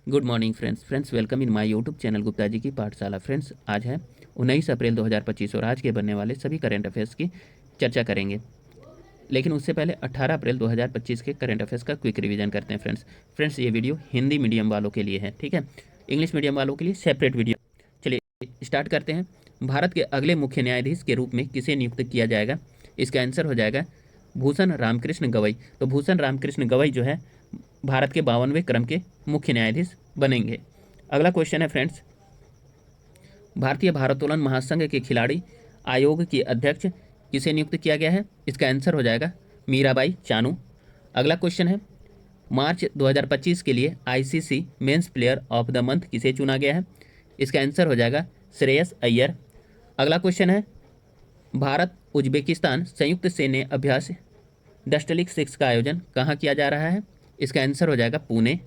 Good morning friends welcome in my YouTube channel Gupta ji की पाठशाला। Friends आज है 19 अप्रैल 2025 और आज के बनने वाले सभी करंट अफेयर्स की चर्चा करेंगे। लेकिन उससे पहले 18 अप्रैल 2025 के करंट अफेयर्स का क्विक रिवीजन करते हैं। फ्रेंड्स ये वीडियो हिंदी मीडियम वालों के लिए है, ठीक है। इंग्लिश मीडियम वालों के लिए सेपरेट वीडियो। चलिए स्टार्ट करते हैं। भारत के अगले मुख्य न्यायाधीश के रूप में किसे नियुक्त किया जाएगा? इसका आंसर हो जाएगा भूषण रामकृष्ण गवई। तो भूषण रामकृष्ण गवई जो है भारत के 52वें क्रम के मुख्य न्यायाधीश बनेंगे। अगला क्वेश्चन है फ्रेंड्स, भारतीय भारोत्तोलन महासंघ के खिलाड़ी आयोग की अध्यक्ष किसे नियुक्त किया गया है? इसका आंसर हो जाएगा मीराबाई चानू। अगला क्वेश्चन है, मार्च 2025 के लिए ICC men's player of the month किसे चुना गया है? इसका आंसर हो जाएगा श्रेयस अय्यर। अगला क्वेश्चन है, भारत उज्बेकिस्तान संयुक्त सैन्य अभ्यास डस्टलिक 6 का आयोजन कहाँ किया जा रहा है? इसका आंसर हो जाएगा पुणे।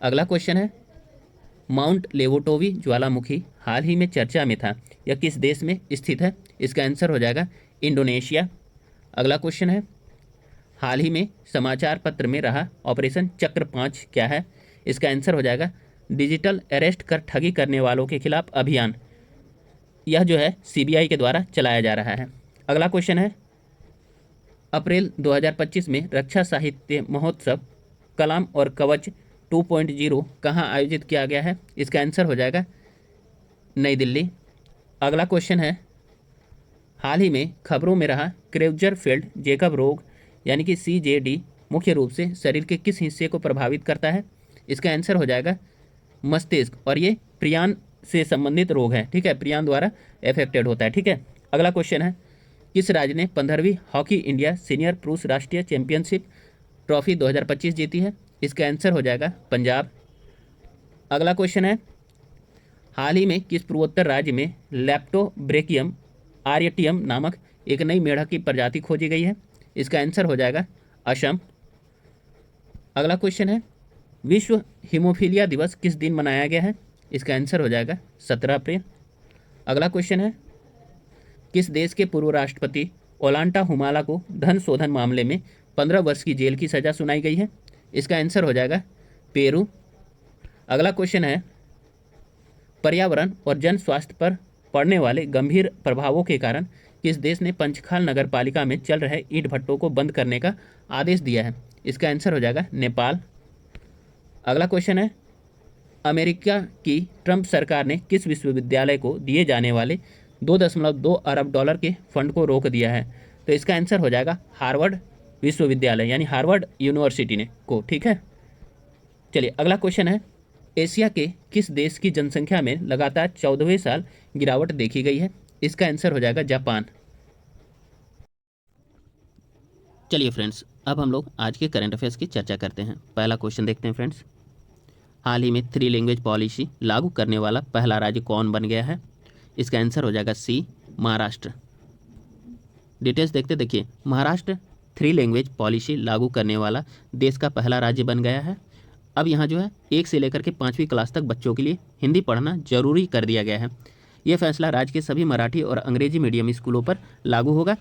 अगला क्वेश्चन है, माउंट लेवोटोवी ज्वालामुखी हाल ही में चर्चा में था, यह किस देश में स्थित है? इसका आंसर हो जाएगा इंडोनेशिया। अगला क्वेश्चन है, हाल ही में समाचार पत्र में रहा ऑपरेशन चक्र 5 क्या है? इसका आंसर हो जाएगा डिजिटल अरेस्ट कर ठगी करने वालों के खिलाफ अभियान। यह जो है सीबीआई के द्वारा चलाया जा रहा है। अगला क्वेश्चन है, अप्रैल 2025 में रक्षा साहित्य महोत्सव कलाम और कवच 2.0 कहाँ आयोजित किया गया है? इसका आंसर हो जाएगा नई दिल्ली। अगला क्वेश्चन है, हाल ही में खबरों में रहा क्रेउजर-फेल्ड जेकब रोग यानी कि सीजेडी मुख्य रूप से शरीर के किस हिस्से को प्रभावित करता है? इसका आंसर हो जाएगा मस्तिष्क, और ये प्रियान से संबंधित रोग है, ठीक है, प्रियान द्वारा एफेक्टेड होता है, ठीक है। अगला क्वेश्चन है, किस राज्य ने 15वीं हॉकी इंडिया सीनियर पुरुष राष्ट्रीय चैंपियनशिप ट्रॉफी 2025 जीती है? इसका आंसर हो जाएगा पंजाब। अगला क्वेश्चन है, हाल ही में किस पूर्वोत्तर राज्य में लैप्टोब्रेकियम आर्यटियम नामक एक नई मेढक की प्रजाति खोजी गई है? इसका आंसर हो जाएगा असम। अगला क्वेश्चन है, विश्व हीमोफीलिया दिवस किस दिन मनाया गया है? इसका आंसर हो जाएगा 17 अप्रैल। अगला क्वेश्चन है, किस देश के पूर्व राष्ट्रपति ओलांटा हुमाला को धन शोधन मामले में 15 वर्ष की जेल की सजा सुनाई गई है? इसका आंसर हो जाएगा पेरू। अगला क्वेश्चन है, पर्यावरण और जन स्वास्थ्य पर पड़ने वाले गंभीर प्रभावों के कारण किस देश ने पंचखाल नगर पालिका में चल रहे ईंट भट्टों को बंद करने का आदेश दिया है? इसका आंसर हो जाएगा नेपाल। अगला क्वेश्चन है, अमेरिका की ट्रंप सरकार ने किस विश्वविद्यालय को दिए जाने वाले 2.2 अरब डॉलर के फंड को रोक दिया है? तो इसका आंसर हो जाएगा हार्वर्ड विश्वविद्यालय यानी हार्वर्ड यूनिवर्सिटी ने को, ठीक है। चलिए अगला क्वेश्चन है, एशिया के किस देश की जनसंख्या में लगातार 14वें साल गिरावट देखी गई है? इसका आंसर हो जाएगा जापान। चलिए फ्रेंड्स, अब हम लोग आज के करंट अफेयर्स की चर्चा करते हैं। पहला क्वेश्चन देखते हैं फ्रेंड्स, हाल ही में 3 लैंग्वेज पॉलिसी लागू करने वाला पहला राज्य कौन बन गया है? इसका आंसर हो जाएगा सी महाराष्ट्र। डिटेल्स देखते देखिए, महाराष्ट्र 3 लैंग्वेज पॉलिसी लागू करने वाला देश का पहला राज्य बन गया है। अब यहाँ जो है 1 से लेकर के 5वीं क्लास तक बच्चों के लिए हिंदी पढ़ना जरूरी कर दिया गया है। यह फैसला राज्य के सभी मराठी और अंग्रेजी मीडियम स्कूलों पर लागू होगा।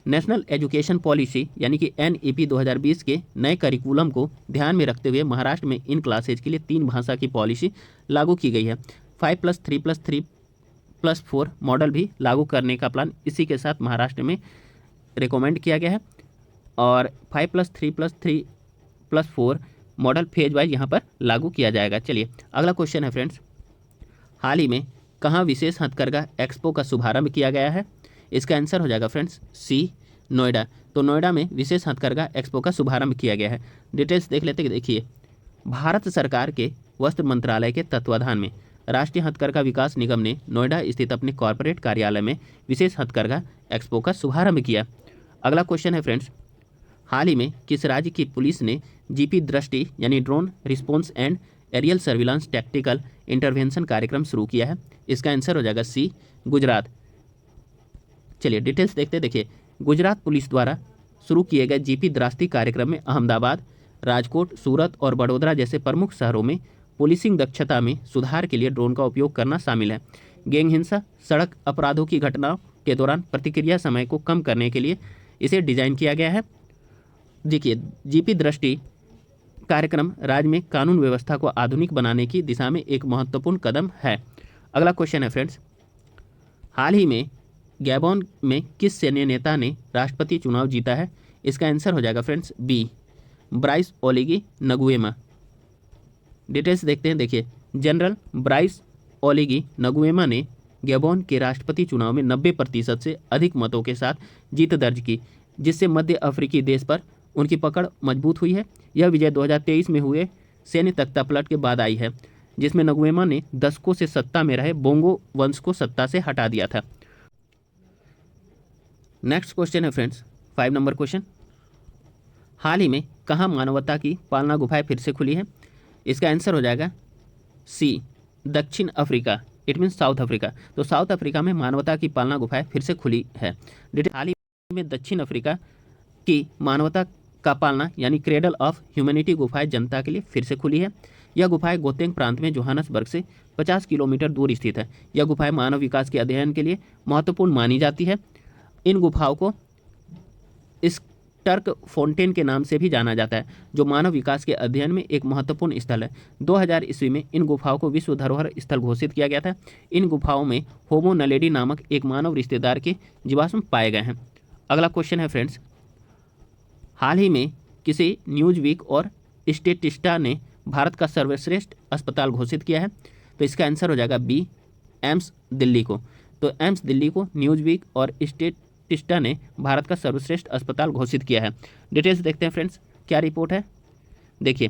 नेशनल एजुकेशन पॉलिसी यानी कि NEP 2020 के नए करिकुलम को ध्यान में रखते हुए महाराष्ट्र में इन क्लासेज के लिए 3 भाषा की पॉलिसी लागू की गई है। 5+3+3+4 मॉडल भी लागू करने का प्लान इसी के साथ महाराष्ट्र में रिकमेंड किया गया है, और 5+3+3+4 मॉडल फेज वाइज यहाँ पर लागू किया जाएगा। चलिए अगला क्वेश्चन है फ्रेंड्स, हाल ही में कहाँ विशेष हथकरघा एक्सपो का शुभारंभ किया गया है? इसका आंसर हो जाएगा फ्रेंड्स सी नोएडा। तो नोएडा में विशेष हथकरघा एक्सपो का शुभारंभ किया गया है। डिटेल्स देख लेते हैं। देखिए, भारत सरकार के वस्त्र मंत्रालय के तत्वाधान में राष्ट्रीय हथकरघा विकास निगम ने नोएडा स्थित अपने कॉर्पोरेट कार्यालय में विशेष हथकरघा एक्सपो का शुभारंभ किया। अगला क्वेश्चन है फ्रेंड्स, हाल ही में किस राज्य की पुलिस ने जीपी दृष्टि यानी drone response and aerial surveillance tactical intervention कार्यक्रम शुरू किया है? इसका आंसर हो जाएगा सी गुजरात। चलिए डिटेल्स देखते देखिए, गुजरात पुलिस द्वारा शुरू किए गए जीपी दृष्टि कार्यक्रम में अहमदाबाद, राजकोट, सूरत और बड़ौदा जैसे प्रमुख शहरों में पुलिसिंग दक्षता में सुधार के लिए ड्रोन का उपयोग करना शामिल है। गैंग हिंसा, सड़क अपराधों की घटनाओं के दौरान प्रतिक्रिया समय को कम करने के लिए इसे डिजाइन किया गया है। देखिए, जीपी दृष्टि कार्यक्रम राज्य में कानून व्यवस्था को आधुनिक बनाने की दिशा में एक महत्वपूर्ण कदम है। अगला क्वेश्चन है फ्रेंड्स, हाल ही में गैबोन में किस सैन्य नेता ने राष्ट्रपति चुनाव जीता है? इसका आंसर हो जाएगा फ्रेंड्स बी, ब्राइस ओलिगी नगुएमा। डिटेल्स देखते हैं। देखिए, जनरल ब्राइस ओलिगी नगुएमा ने गैबोन के राष्ट्रपति चुनाव में 90% से अधिक मतों के साथ जीत दर्ज की, जिससे मध्य अफ्रीकी देश पर उनकी पकड़ मजबूत हुई है। यह विजय 2023 में हुए सैन्य तख्तापलट के बाद आई है, जिसमें नगुएमा ने दशकों से सत्ता में रहे बोंगो वंश को सत्ता से हटा दिया था। नेक्स्ट क्वेश्चन है फ्रेंड्स, 5 नंबर क्वेश्चन, हाल ही में कहाँ मानवता की पालना गुफाएं फिर से खुली है? इसका आंसर हो जाएगा सी, दक्षिण Africa, it means south Africa. तो साउथ अफ्रीका में मानवता की पालना गुफाएं फिर से खुली है। हाल ही में दक्षिण अफ्रीका की मानवता का पालना यानी क्रेडल ऑफ ह्यूमैनिटी गुफाएं जनता के लिए फिर से खुली है। यह गुफाएं गोतेंग प्रांत में जोहानसबर्ग से 50 किलोमीटर दूर स्थित है। यह गुफाएं मानव विकास के अध्ययन के लिए महत्वपूर्ण मानी जाती है। इन गुफाओं को टर्क फाउंटेन के नाम से भी जाना जाता है, जो मानव विकास के अध्ययन में एक महत्वपूर्ण स्थल है। 2000 ईस्वी में इन गुफाओं को विश्व धरोहर स्थल घोषित किया गया था। इन गुफाओं में होमो नलेडी नामक एक मानव रिश्तेदार के जीवाश्म पाए गए हैं। अगला क्वेश्चन है फ्रेंड्स, हाल ही में किसी न्यूज वीक और स्टेटिस्टा ने भारत का सर्वश्रेष्ठ अस्पताल घोषित किया है? तो इसका आंसर हो जाएगा बी, एम्स दिल्ली को। तो एम्स दिल्ली को न्यूज वीक और स्टेटिस्टा ने भारत का सर्वश्रेष्ठ अस्पताल घोषित किया है। डिटेल्स देखते हैं फ्रेंड्स, क्या रिपोर्ट है। देखिए,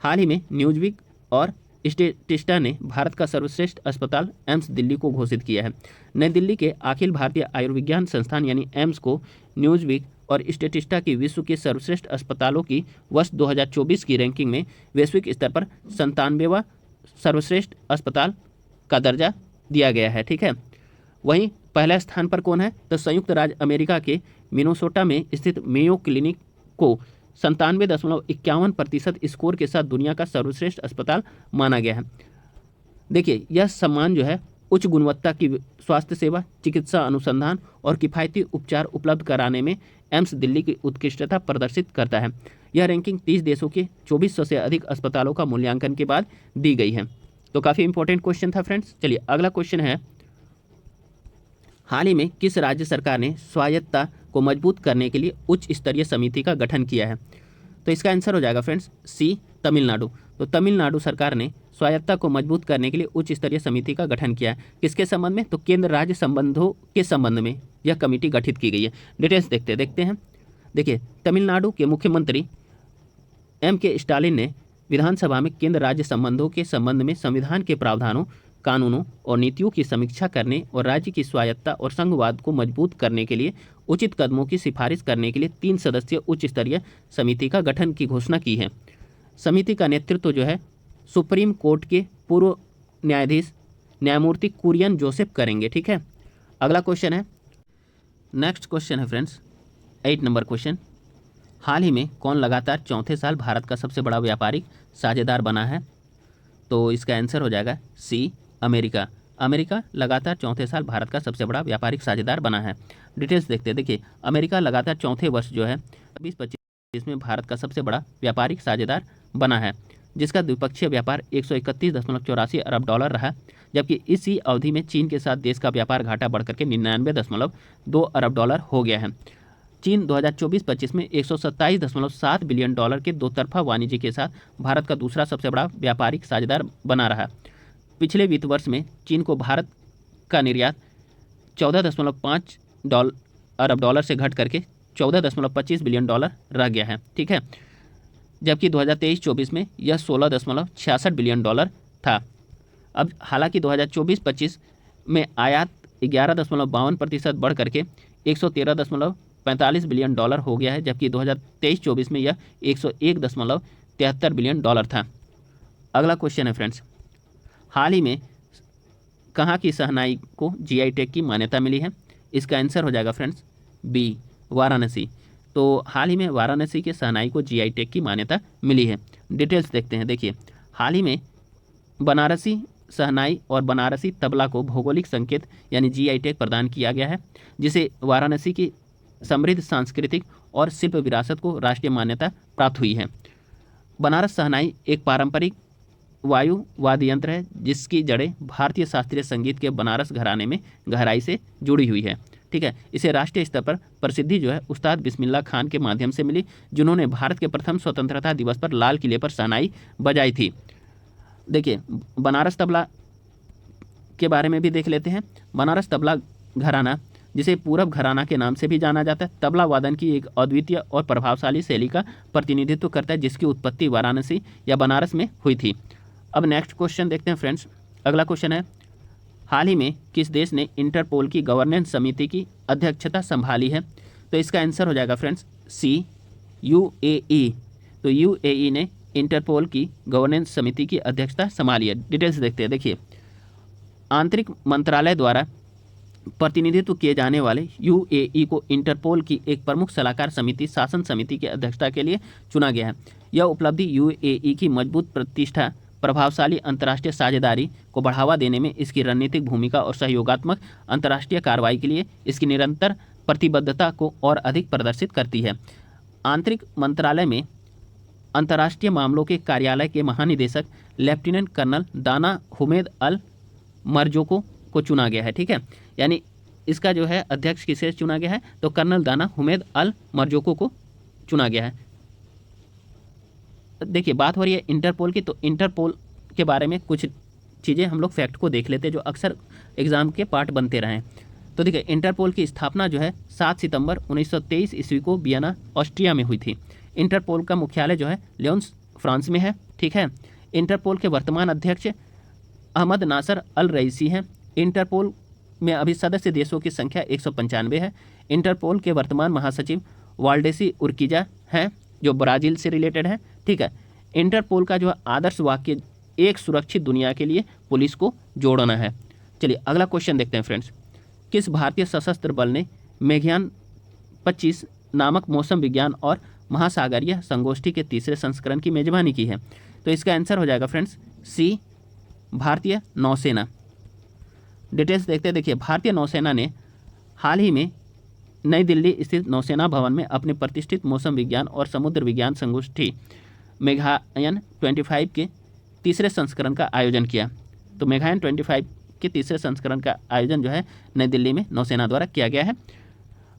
हाल ही में न्यूज वीक और स्टेटिस्टा ने भारत का सर्वश्रेष्ठ अस्पताल एम्स दिल्ली को घोषित किया है। नई दिल्ली के अखिल भारतीय आयुर्विज्ञान संस्थान यानी एम्स को न्यूज वीक और स्टेटिस्टा की विश्व के सर्वश्रेष्ठ अस्पतालों की वर्ष 2024 की रैंकिंग में वैश्विक स्तर पर 97वां सर्वश्रेष्ठ अस्पताल का दर्जा दिया गया है। ठीक है, वहीं पहला स्थान पर कौन है? तो संयुक्त राज्य अमेरिका के मिनेसोटा में स्थित मेयो क्लिनिक को 97.51% स्कोर के साथ दुनिया का सर्वश्रेष्ठ अस्पताल माना गया है। देखिए, यह सम्मान जो है उच्च गुणवत्ता की स्वास्थ्य सेवा, चिकित्सा अनुसंधान और किफ़ायती उपचार उपलब्ध कराने में एम्स दिल्ली की उत्कृष्टता प्रदर्शित करता है। यह रैंकिंग 30 देशों के 2400 से अधिक अस्पतालों का मूल्यांकन के बाद दी गई है। तो काफ़ी इंपॉर्टेंट क्वेश्चन था फ्रेंड्स। चलिए अगला क्वेश्चन है, हाल ही में किस राज्य सरकार ने स्वायत्तता को मजबूत करने के लिए उच्च स्तरीय समिति का गठन किया है? तो इसका आंसर हो जाएगा फ्रेंड्स सी, तमिलनाडु। तो तमिलनाडु सरकार ने स्वायत्तता को मजबूत करने के लिए उच्च स्तरीय समिति का गठन किया है। किसके संबंध में? तो केंद्र राज्य संबंधों के संबंध में यह कमेटी गठित की गई है। डिटेल्स देखते हैं। देखिए, तमिलनाडु के मुख्यमंत्री M.K. स्टालिन ने विधानसभा में केंद्र राज्य संबंधों के संबंध में संविधान के प्रावधानों, कानूनों और नीतियों की समीक्षा करने और राज्य की स्वायत्तता और संघवाद को मजबूत करने के लिए उचित कदमों की सिफारिश करने के लिए 3 सदस्यीय उच्च स्तरीय समिति का गठन की घोषणा की है। समिति का नेतृत्व जो है सुप्रीम कोर्ट के पूर्व न्यायाधीश न्यायमूर्ति कुरियन जोसेफ करेंगे। ठीक है, अगला क्वेश्चन है, नेक्स्ट क्वेश्चन है फ्रेंड्स 8 नंबर क्वेश्चन, हाल ही में कौन लगातार चौथे साल भारत का सबसे बड़ा व्यापारिक साझेदार बना है? तो इसका आंसर हो जाएगा सी, अमेरिका। अमेरिका लगातार चौथे साल भारत का सबसे बड़ा व्यापारिक साझेदार बना है। डिटेल्स देखते हैं। देखिए, अमेरिका लगातार चौथे वर्ष जो है 2025 में भारत का सबसे बड़ा व्यापारिक साझेदार बना है, जिसका द्विपक्षीय व्यापार 131.84 अरब डॉलर रहा, जबकि इसी अवधि में चीन के साथ देश का व्यापार घाटा बढ़कर के 99.2 अरब डॉलर हो गया है। चीन 2024-25 में 127.7 बिलियन डॉलर के दोतरफा वाणिज्य के साथ भारत का दूसरा सबसे बड़ा व्यापारिक साझेदार बना रहा। पिछले वित्त वर्ष में चीन को भारत का निर्यात 14.5 अरब डॉलर से घट करके 14.25 बिलियन डॉलर रह गया है। ठीक है, जबकि 2023-24 में यह 16.66 बिलियन डॉलर था। अब हालांकि 2024-25 में आयात 11.52% बढ़ करके 113.45 बिलियन डॉलर हो गया है, जबकि 2023-24 में यह 101.73 बिलियन डॉलर था। अगला क्वेश्चन है फ्रेंड्स, हाल ही में कहाँ की शहनाई को जीआई टैग की मान्यता मिली है? इसका आंसर हो जाएगा फ्रेंड्स बी, वाराणसी। तो हाल ही में वाराणसी के शहनाई को जीआई टैग की मान्यता मिली है। डिटेल्स देखते हैं। देखिए, हाल ही में बनारसी शहनाई और बनारसी तबला को भौगोलिक संकेत यानी जीआई टैग प्रदान किया गया है, जिसे वाराणसी की समृद्ध सांस्कृतिक और शिल्प विरासत को राष्ट्रीय मान्यता प्राप्त हुई है। बनारस शहनाई एक पारंपरिक वायु वाद्य यंत्र है जिसकी जड़ें भारतीय शास्त्रीय संगीत के बनारस घराने में गहराई से जुड़ी हुई है। ठीक है, इसे राष्ट्रीय स्तर पर प्रसिद्धि जो है उस्ताद बिस्मिल्लाह खान के माध्यम से मिली, जिन्होंने भारत के प्रथम स्वतंत्रता दिवस पर लाल किले पर शहनाई बजाई थी। देखिए, बनारस तबला के बारे में भी देख लेते हैं। बनारस तबला घराना, जिसे पूरब घराना के नाम से भी जाना जाता है, तबला वादन की एक अद्वितीय और प्रभावशाली शैली का प्रतिनिधित्व करता है जिसकी उत्पत्ति वाराणसी या बनारस में हुई थी। अब नेक्स्ट क्वेश्चन देखते हैं फ्रेंड्स। अगला क्वेश्चन है, हाल ही में किस देश ने इंटरपोल की गवर्नेंस समिति की अध्यक्षता संभाली है? तो इसका आंसर हो जाएगा फ्रेंड्स सी, यूएई। तो यूएई ने इंटरपोल की गवर्नेंस समिति की अध्यक्षता संभाली है। डिटेल्स देखते हैं। देखिए, आंतरिक मंत्रालय द्वारा प्रतिनिधित्व किए जाने वाले यूएई को इंटरपोल की एक प्रमुख सलाहकार समिति शासन समिति की अध्यक्षता के लिए चुना गया है। यह उपलब्धि यूएई की मजबूत प्रतिष्ठा, प्रभावशाली अंतर्राष्ट्रीय साझेदारी को बढ़ावा देने में इसकी रणनीतिक भूमिका और सहयोगात्मक अंतर्राष्ट्रीय कार्रवाई के लिए इसकी निरंतर प्रतिबद्धता को और अधिक प्रदर्शित करती है। आंतरिक मंत्रालय में अंतर्राष्ट्रीय मामलों के कार्यालय के महानिदेशक लेफ्टिनेंट कर्नल दाना हुमैद अल मरजोको को चुना गया है। ठीक है, यानी इसका जो है अध्यक्ष किसे चुना गया है? तो कर्नल दाना हुमैद अल मरजोको को चुना गया है। देखिए, बात हो रही है इंटरपोल की, तो इंटरपोल के बारे में कुछ चीज़ें हम लोग फैक्ट को देख लेते हैं जो अक्सर एग्जाम के पार्ट बनते रहे हैं। तो देखिए, इंटरपोल की स्थापना जो है 7 सितंबर 1923 ईस्वी को वियना ऑस्ट्रिया में हुई थी। इंटरपोल का मुख्यालय जो है लियोन्स फ्रांस में है। ठीक है, इंटरपोल के वर्तमान अध्यक्ष अहमद नासर अल रईसी हैं। इंटरपोल में अभी सदस्य देशों की संख्या 195 है। इंटरपोल के वर्तमान महासचिव वाल्डेसी उर्किजा हैं जो ब्राज़ील से रिलेटेड है। ठीक है, इंटरपोल का जो आदर्श वाक्य एक सुरक्षित दुनिया के लिए पुलिस को जोड़ना है। चलिए अगला क्वेश्चन देखते हैं फ्रेंड्स। किस भारतीय सशस्त्र बल ने मेघयान 25 नामक मौसम विज्ञान और महासागरीय संगोष्ठी के तीसरे संस्करण की मेजबानी की है? तो इसका आंसर हो जाएगा फ्रेंड्स सी, भारतीय नौसेना। डिटेल्स देखते हैं। देखिए, भारतीय नौसेना ने हाल ही में नई दिल्ली स्थित नौसेना भवन में अपने प्रतिष्ठित मौसम विज्ञान और समुद्र विज्ञान संगोष्ठी मेघायन 25 के तीसरे संस्करण का आयोजन किया। तो मेघायन 25 के तीसरे संस्करण का आयोजन जो है नई दिल्ली में नौसेना द्वारा किया गया है।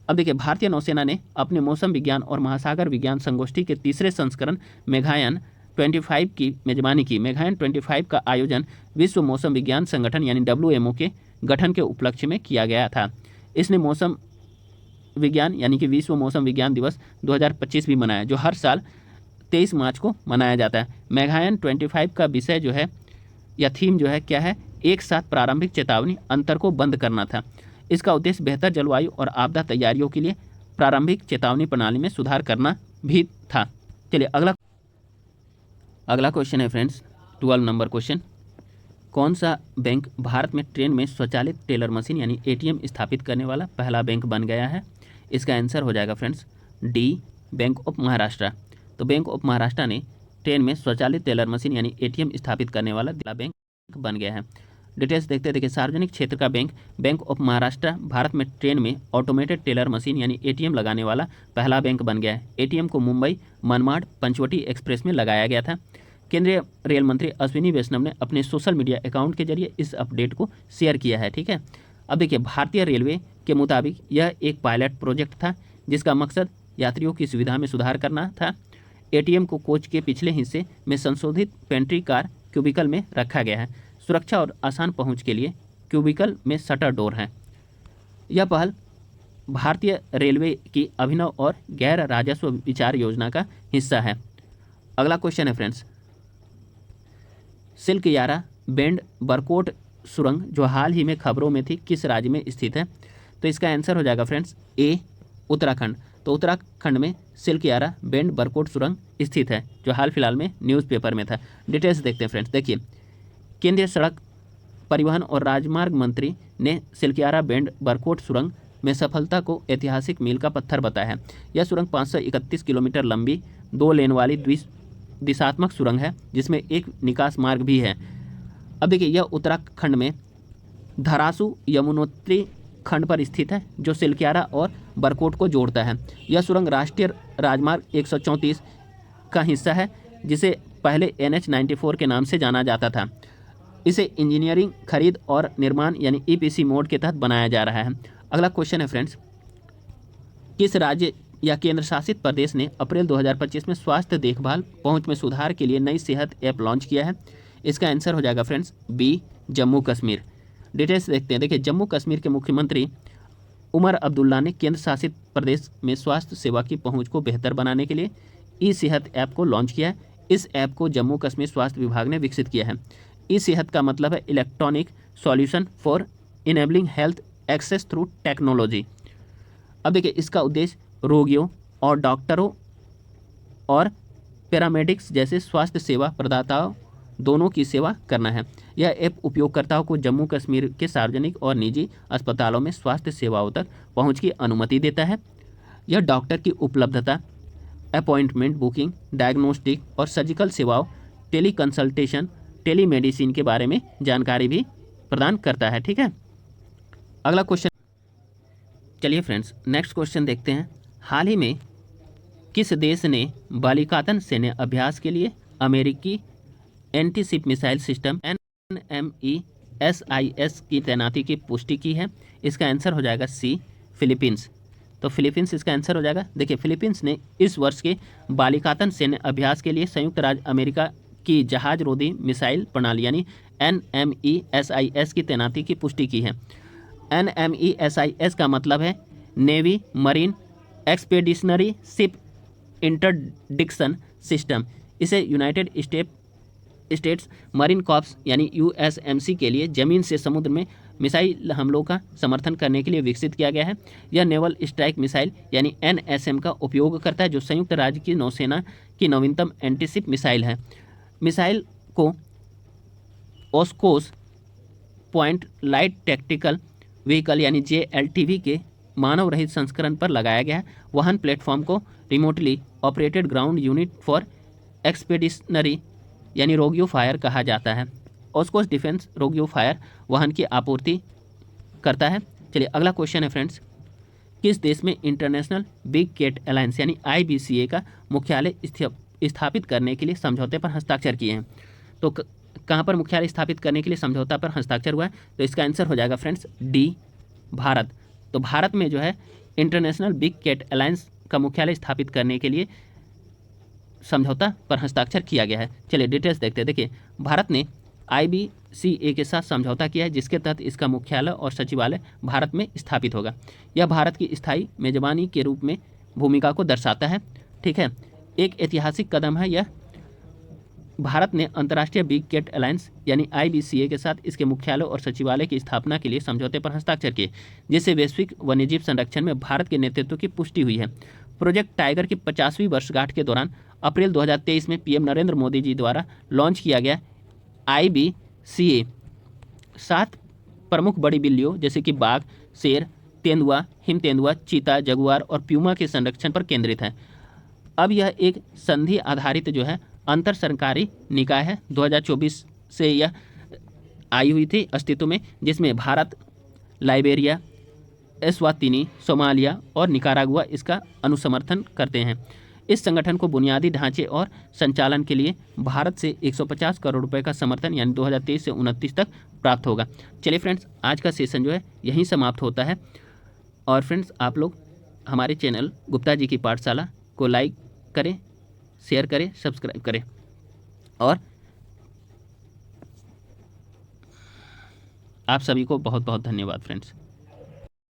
अब देखिए, भारतीय नौसेना ने अपने मौसम विज्ञान और महासागर विज्ञान संगोष्ठी के तीसरे संस्करण मेघायन 25 की मेजबानी की। मेघायन 25 का आयोजन विश्व मौसम विज्ञान संगठन यानी WMO के गठन के उपलक्ष्य में किया गया था। इसने मौसम विज्ञान यानी कि विश्व मौसम विज्ञान दिवस 2025 भी मनाया, जो हर साल 23 मार्च को मनाया जाता है। मेघायन 25 का विषय जो है या थीम जो है क्या है? एक साथ प्रारंभिक चेतावनी अंतर को बंद करना था। इसका उद्देश्य बेहतर जलवायु और आपदा तैयारियों के लिए प्रारंभिक चेतावनी प्रणाली में सुधार करना भी था। चलिए अगला क्वेश्चन है फ्रेंड्स 12 नंबर क्वेश्चन। कौन सा बैंक भारत में ट्रेन में स्वचालित टेलर मशीन यानी ATM स्थापित करने वाला पहला बैंक बन गया है? इसका आंसर हो जाएगा friends D, bank of Maharashtra. तो बैंक ऑफ महाराष्ट्र ने ट्रेन में स्वचालित टेलर मशीन यानी ATM स्थापित करने वाला बैंक बन गया है। डिटेल्स देखते हैं। देखिए, सार्वजनिक क्षेत्र का बैंक ऑफ महाराष्ट्र भारत में ट्रेन में ऑटोमेटेड टेलर मशीन यानी ATM लगाने वाला पहला बैंक बन गया है। ATM को मुंबई मनमाड पंचवटी एक्सप्रेस में लगाया गया था। केंद्रीय रेल मंत्री अश्विनी वैष्णव ने अपने सोशल मीडिया अकाउंट के जरिए इस अपडेट को शेयर किया है। ठीक है, अब देखिए, भारतीय रेलवे के मुताबिक यह एक पायलट प्रोजेक्ट था जिसका मकसद यात्रियों की सुविधा में सुधार करना था। ATM को कोच के पिछले हिस्से में संशोधित पेंट्री कार क्यूबिकल में रखा गया है। सुरक्षा और आसान पहुंच के लिए क्यूबिकल में शटर डोर हैं। यह पहल भारतीय रेलवे की अभिनव और गैर राजस्व विचार योजना का हिस्सा है। अगला क्वेश्चन है फ्रेंड्स, सिल्क यारा बेंड बरकोट सुरंग जो हाल ही में खबरों में थी किस राज्य में स्थित है? तो इसका आंसर हो जाएगा फ्रेंड्स ए, उत्तराखंड। तो उत्तराखंड में सिल्क यारा बेंड बरकोट सुरंग स्थित है जो हाल फिलहाल में न्यूज़पेपर में था। डिटेल्स देखते हैं फ्रेंड्स। देखिए, केंद्रीय सड़क परिवहन और राजमार्ग मंत्री ने सिल्कियारा बेंड बरकोट सुरंग में सफलता को ऐतिहासिक मील का पत्थर बताया है। यह सुरंग 531 किलोमीटर लंबी 2 लेन वाली दिशात्मक सुरंग है जिसमें एक निकास मार्ग भी है। अब देखिए, यह उत्तराखंड में धरासू यमुनोत्री खंड पर स्थित है जो सिल्कियारा और बरकोट को जोड़ता है। यह सुरंग राष्ट्रीय राजमार्ग 134 का हिस्सा है। जिसे पहले NH-94 के नाम से जाना जाता था। इसे इंजीनियरिंग, खरीद और निर्माण यानी EPC मोड के तहत बनाया जा रहा है। अगला क्वेश्चन है फ्रेंड्स, किस राज्य या केंद्र शासित प्रदेश ने अप्रैल 2025 में स्वास्थ्य देखभाल पहुंच में सुधार के लिए नई सेहत ऐप लॉन्च किया है? इसका आंसर हो जाएगा friends B, Jammu Kashmir. Details देखते हैं। देखिए, जम्मू कश्मीर के मुख्यमंत्री उमर अब्दुल्ला ने केंद्र शासित प्रदेश में स्वास्थ्य सेवा की पहुंच को बेहतर बनाने के लिए ई सेहत ऐप को लॉन्च किया है। इस ऐप को जम्मू कश्मीर स्वास्थ्य विभाग ने विकसित किया है। ई सेहत का मतलब है electronic solution for enabling health access through technology. अब देखिए, इसका उद्देश्य रोगियों और डॉक्टरों और पैरामेडिक्स जैसे स्वास्थ्य सेवा प्रदाताओं दोनों की सेवा करना है। यह ऐप उपयोगकर्ताओं को जम्मू कश्मीर के सार्वजनिक और निजी अस्पतालों में स्वास्थ्य सेवाओं तक पहुंच की अनुमति देता है। यह डॉक्टर की उपलब्धता, अपॉइंटमेंट बुकिंग, डायग्नोस्टिक और सर्जिकल सेवाओं, टेली कंसल्टेशन, टेलीमेडिसिन के बारे में जानकारी भी प्रदान करता है। ठीक है, अगला क्वेश्चन, चलिए फ्रेंड्स नेक्स्ट क्वेश्चन देखते हैं। हाल ही में किस देश ने बालिकातन सैन्य अभ्यास के लिए अमेरिकी एंटीशिप मिसाइल सिस्टम NMESIS की तैनाती की पुष्टि की है? इसका आंसर हो जाएगा सी, फिलीपींस। तो फिलीपींस इसका आंसर हो जाएगा। देखिए, फिलीपींस ने इस वर्ष के बालिकातन सैन्य अभ्यास के लिए संयुक्त राज्य अमेरिका की जहाज रोधी मिसाइल प्रणाली यानी NMESIS की तैनाती की पुष्टि की है। NMESIS का मतलब है navy marine expeditionary ship interdiction system. इसे यूनाइटेड स्टेट्स मरीन कॉर्प्स यानी USMC के लिए ज़मीन से समुद्र में मिसाइल हमलों का समर्थन करने के लिए विकसित किया गया है। यह नेवल स्ट्राइक मिसाइल यानी NSM का उपयोग करता है, जो संयुक्त राज्य की नौसेना की नवीनतम एंटीशिप मिसाइल है। मिसाइल को ऑस्कोस पॉइंट लाइट टैक्टिकल व्हीकल यानी JLTV के मानव रहित संस्करण पर लगाया गया है। वाहन प्लेटफॉर्म को remotely operated ground unit for expeditionary यानी रोगियो फायर कहा जाता है। ऑस्कोस डिफेंस रोगियो फायर वाहन की आपूर्ति करता है। चलिए अगला क्वेश्चन है फ्रेंड्स, किस देश में इंटरनेशनल बिग कैट अलायंस यानी IBCA का मुख्यालय स्थापित करने के लिए समझौते पर हस्ताक्षर किए हैं? तो कहाँ पर मुख्यालय स्थापित करने के लिए समझौता पर हस्ताक्षर हुआ है? तो इसका आंसर हो जाएगा फ्रेंड्स डी, भारत। तो भारत में जो है इंटरनेशनल बिग कैट अलायंस का मुख्यालय स्थापित करने के लिए समझौता पर हस्ताक्षर किया गया है। चलिए डिटेल्स देखते हैं। देखिए, भारत ने IBCA के साथ समझौता किया है, जिसके तहत इसका मुख्यालय और सचिवालय भारत में स्थापित होगा। यह भारत की स्थायी मेजबानी के रूप में भूमिका को दर्शाता है। ठीक है, एक ऐतिहासिक कदम है यह। भारत ने अंतर्राष्ट्रीय बिग कैट अलायंस यानी IBCA के साथ इसके मुख्यालय और सचिवालय की स्थापना के लिए समझौते पर हस्ताक्षर किए, जिससे वैश्विक वन्यजीव संरक्षण में भारत के नेतृत्व की पुष्टि हुई है। प्रोजेक्ट टाइगर की 50वीं वर्षगांठ के दौरान अप्रैल 2023 में PM नरेंद्र मोदी जी द्वारा लॉन्च किया गया IBCA 7 प्रमुख बड़ी बिल्लियों जैसे कि बाघ, शेर, तेंदुआ, हिम तेंदुआ, चीता, जगुआर और प्यूमा के संरक्षण पर केंद्रित है। अब यह एक संधि आधारित जो है अंतर सरकारी निकाय है। 2024 से यह आई हुई थी अस्तित्व में, जिसमें भारत, लाइबेरिया, एस्वातिनी, सोमालिया और निकारागुआ इसका अनुसमर्थन करते हैं। इस संगठन को बुनियादी ढांचे और संचालन के लिए भारत से 150 करोड़ रुपए का समर्थन यानी 2023 से 29 तक प्राप्त होगा। चलिए फ्रेंड्स, आज का सेशन जो है यहीं समाप्त होता है। और फ्रेंड्स, आप लोग हमारे चैनल गुप्ता जी की पाठशाला को लाइक करें, शेयर करें, सब्सक्राइब करें और आप सभी को बहुत बहुत धन्यवाद फ्रेंड्स।